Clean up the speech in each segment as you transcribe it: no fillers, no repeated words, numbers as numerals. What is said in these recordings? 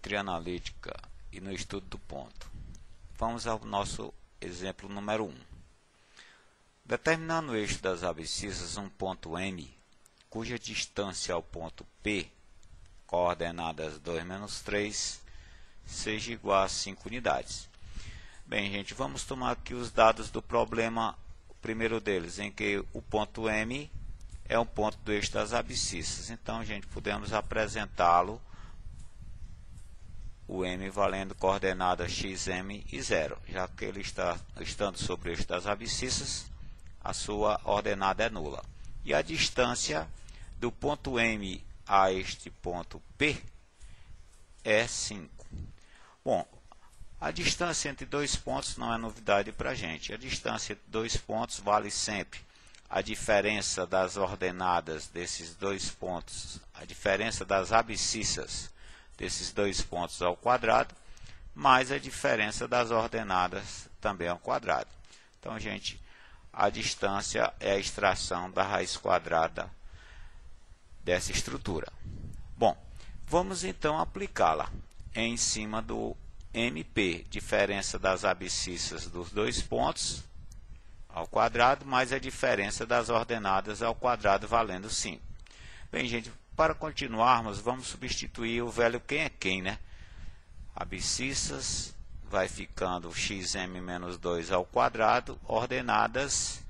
geometria analítica e no estudo do ponto. Vamos ao nosso exemplo número 1. Determinando o eixo das abscissas um ponto M, cuja distância ao ponto P, coordenadas 2 menos 3, seja igual a 5 unidades. Bem, gente, vamos tomar aqui os dados do problema, o primeiro deles, em que o ponto M é um ponto do eixo das abscissas. Então, gente, podemos apresentá-lo, o M valendo coordenadas xm e 0, já que ele está estando sobre o eixo das abscissas, a sua ordenada é nula. E a distância do ponto M a este ponto P é 5. Bom, a distância entre dois pontos não é novidade para a gente. A distância entre dois pontos vale sempre a diferença das ordenadas desses dois pontos, a diferença das abscissas desses dois pontos ao quadrado, mais a diferença das ordenadas também ao quadrado. Então, gente, a distância é a extração da raiz quadrada dessa estrutura. Bom, vamos então aplicá-la em cima do MP, diferença das abscissas dos dois pontos ao quadrado, mais a diferença das ordenadas ao quadrado, valendo 5. Bem, gente, para continuarmos, vamos substituir o velho quem é quem, né? Abscissas vai ficando xm menos 2 ao quadrado, ordenadas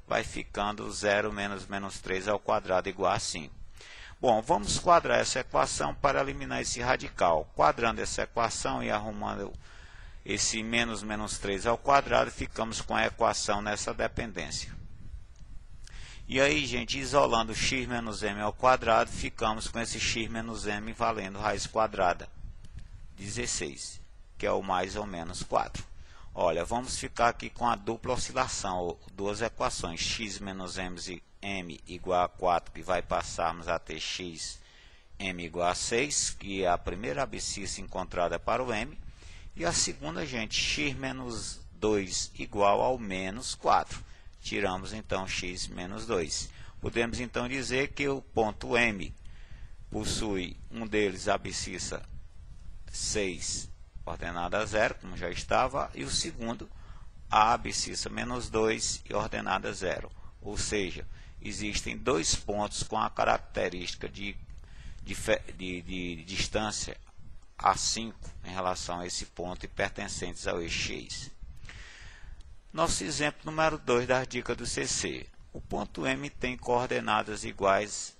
vai ficando 0 menos 3 ao quadrado igual a 5. Bom, vamos quadrar essa equação para eliminar esse radical. Quadrando essa equação e arrumando esse menos 3 ao quadrado, ficamos com a equação nessa dependência. E aí, gente, isolando x menos m ao quadrado, ficamos com esse x menos m valendo raiz quadrada 16, que é o mais ou menos 4. Olha, vamos ficar aqui com a dupla oscilação, ou duas equações, x menos m igual a 4, que vai passarmos a ter x m igual a 6, que é a primeira abscissa encontrada para o m, e a segunda, gente, x menos 2 igual ao menos 4. Tiramos então x menos 2. Podemos então dizer que o ponto M possui um deles abscissa 6, ordenada 0, como já estava, e o segundo a abscissa menos 2 e ordenada 0. Ou seja, existem dois pontos com a característica de distância a 5 em relação a esse ponto e pertencentes ao eixo X. Nosso exemplo número 2 das dicas do CC. O ponto M tem coordenadas iguais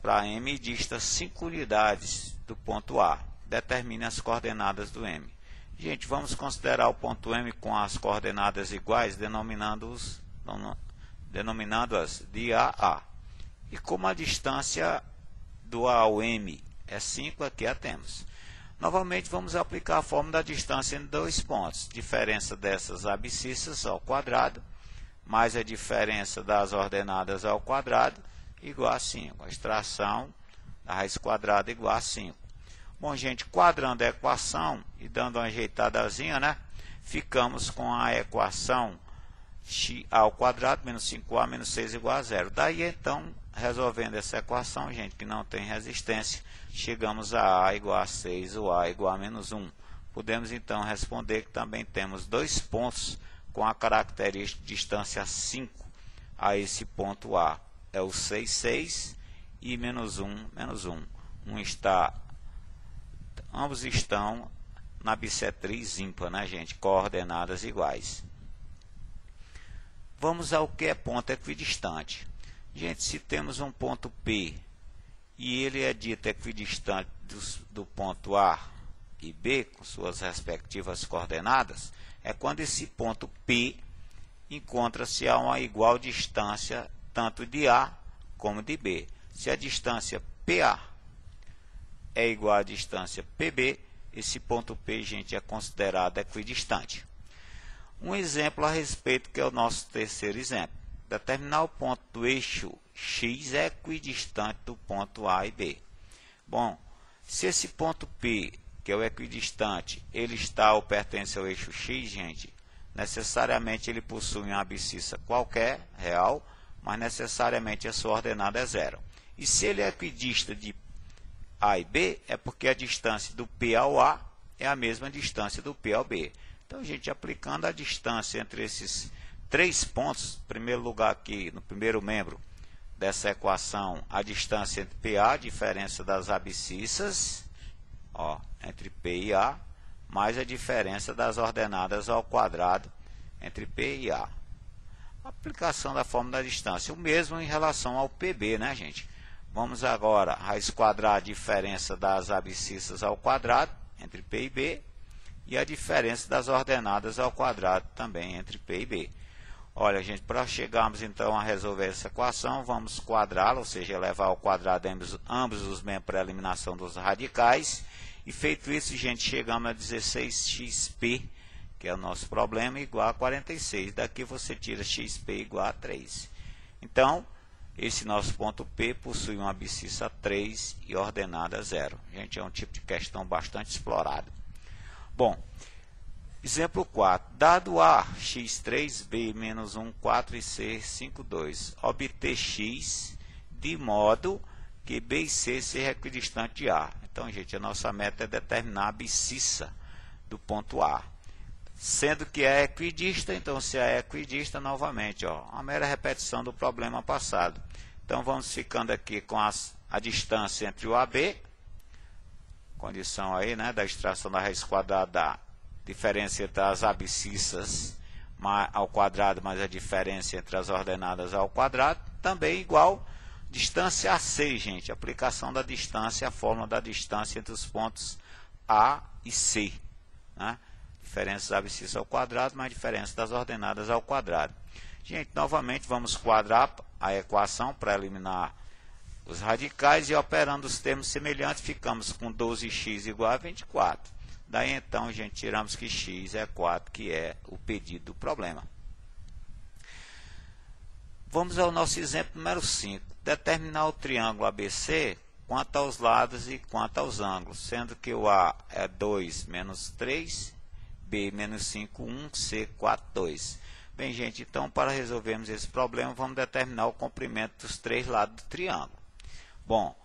para M e dista 5 unidades do ponto A. Determine as coordenadas do M. Gente, vamos considerar o ponto M com as coordenadas iguais, denominando-as de A a. E como a distância do A ao M é 5, aqui a temos. Novamente, vamos aplicar a fórmula da distância entre dois pontos. Diferença dessas abscissas ao quadrado, mais a diferença das ordenadas ao quadrado, igual a 5. A extração da raiz quadrada igual a 5. Bom, gente, quadrando a equação e dando uma ajeitadazinha, né? Ficamos com a equação x ao quadrado menos 5a menos 6 igual a 0. Daí, então, resolvendo essa equação, gente, que não tem resistência, chegamos a igual a 6 ou a igual a menos 1. Podemos, então, responder que também temos dois pontos com a característica de distância 5 a esse ponto A. É o 6, 6 e menos 1, menos 1. Ambos estão na bissetriz ímpar, né, gente? Coordenadas iguais. Vamos ao que é ponto equidistante. Gente, se temos um ponto P e ele é dito equidistante do ponto A e B, com suas respectivas coordenadas, é quando esse ponto P encontra-se a uma igual distância tanto de A como de B. Se a distância PA é igual à distância PB, esse ponto P, gente, é considerado equidistante. Um exemplo a respeito, que é o nosso terceiro exemplo. Determinar o ponto do eixo X é equidistante do ponto A e B. Bom, se esse ponto P, que é o equidistante, ele está ou pertence ao eixo X, gente, necessariamente ele possui uma abscissa qualquer, real, mas necessariamente a sua ordenada é 0. E se ele é equidista de A e B, é porque a distância do P ao A é a mesma distância do P ao B. Então, a gente aplicando a distância entre esses três pontos, em primeiro lugar aqui, no primeiro membro dessa equação, a distância entre PA, a diferença das abscissas, ó, entre P e A, mais a diferença das ordenadas ao quadrado entre P e A. Aplicação da fórmula da distância, o mesmo em relação ao PB, né, gente? Vamos agora raiz quadrada, diferença das abscissas ao quadrado entre P e B, e a diferença das ordenadas ao quadrado também entre P e B. Olha, gente, para chegarmos então a resolver essa equação, vamos quadrá-la, ou seja, elevar ao quadrado ambos os membros para a eliminação dos radicais. E feito isso, gente, chegamos a 16xp, que é o nosso problema, igual a 46. Daqui você tira xp igual a 3. Então, esse nosso ponto P possui uma abscissa 3 e ordenada 0. Gente, é um tipo de questão bastante explorado. Bom, exemplo 4. Dado A, x3, B menos 1, 4 e C, 5, 2. Obter x de modo que B e C sejam equidistantes de A. Então, gente, a nossa meta é determinar a abscissa do ponto A. Sendo que é equidista, então se é equidista, novamente, ó, uma mera repetição do problema passado. Então, vamos ficando aqui com a distância entre o AB, condição aí, né, da extração da raiz quadrada da diferença entre as abscissas ao quadrado mais a diferença entre as ordenadas ao quadrado, também igual distância AC, gente, aplicação da distância, a fórmula da distância entre os pontos A e C, né? Diferença das abscissas ao quadrado mais diferença das ordenadas ao quadrado. Gente, novamente vamos quadrar a equação para eliminar os radicais e operando os termos semelhantes, ficamos com 12x igual a 24. Daí então, gente, tiramos que x é 4, que é o pedido do problema. Vamos ao nosso exemplo número 5. Determinar o triângulo ABC quanto aos lados e quanto aos ângulos, sendo que o A é 2 menos 3, B menos 5, 1, C, 4, 2. Bem, gente, então para resolvermos esse problema, vamos determinar o comprimento dos três lados do triângulo. Bom,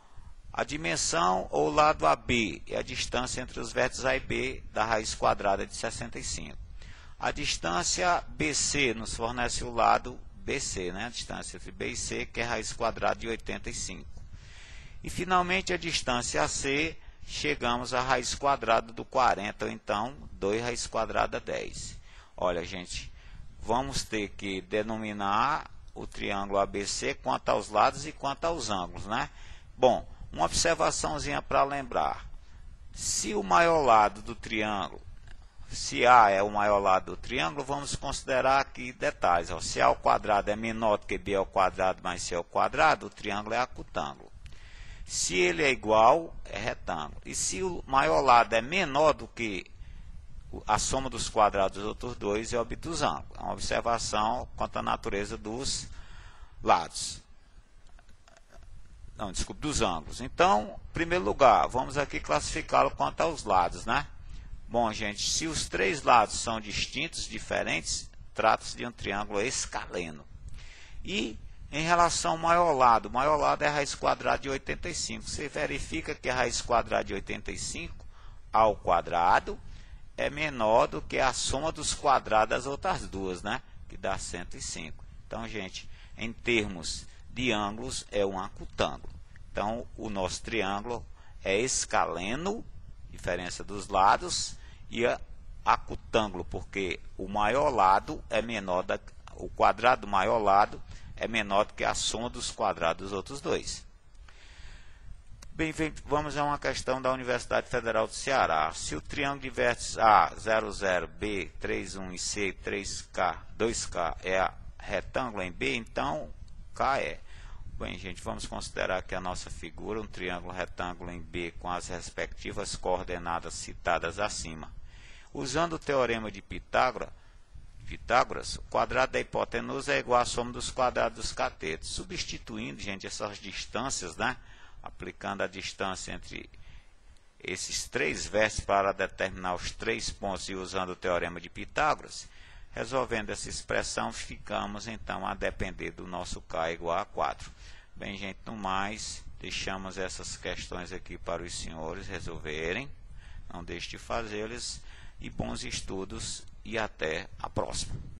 a dimensão ou lado AB é a distância entre os vértices A e B da raiz quadrada de 65. A distância BC nos fornece o lado BC, né? A distância entre B e C, que é a raiz quadrada de 85. E finalmente a distância AC, chegamos à raiz quadrada do 40, ou então 2 raiz quadrada 10. Olha, gente, vamos ter que denominar o triângulo ABC quanto aos lados e quanto aos ângulos, né? Bom, uma observaçãozinha para lembrar. Se o maior lado do triângulo, se A é o maior lado do triângulo, vamos considerar aqui detalhes. Ó. Se A ao quadrado é menor do que B ao quadrado mais C ao quadrado, o triângulo é acutângulo. Se ele é igual, é retângulo. E se o maior lado é menor do que a soma dos quadrados dos outros dois, é obtusângulo. É uma observação quanto à natureza dos lados. Não, desculpe, dos ângulos. Então, em primeiro lugar, vamos aqui classificá-lo quanto aos lados, né? Bom, gente, se os três lados são distintos, diferentes, trata-se de um triângulo escaleno. E em relação ao maior lado é a raiz quadrada de 85. Você verifica que a raiz quadrada de 85 ao quadrado é menor do que a soma dos quadrados das outras duas, né? Que dá 105. Então, gente, em termos de ângulos, é um acutângulo. Então, o nosso triângulo é escaleno, diferença dos lados, e acutângulo, porque o maior lado é menor, o quadrado do maior lado é menor do que a soma dos quadrados dos outros dois. Bem, vamos a uma questão da Universidade Federal do Ceará. Se o triângulo de vértices A, 0, 0, B, 3, 1 e C, 3K, 2K é retângulo em B, então K é. Bem, gente, vamos considerar aqui a nossa figura, um triângulo retângulo em B com as respectivas coordenadas citadas acima. Usando o teorema de Pitágoras, o quadrado da hipotenusa é igual à soma dos quadrados dos catetos. Substituindo, gente, essas distâncias, né? Aplicando a distância entre esses três vértices para determinar os três pontos e usando o teorema de Pitágoras, resolvendo essa expressão, ficamos então a depender do nosso K igual a 4. Bem, gente, no mais, Deixamos essas questões aqui para os senhores resolverem. Não deixe de fazê-las e bons estudos e até a próxima.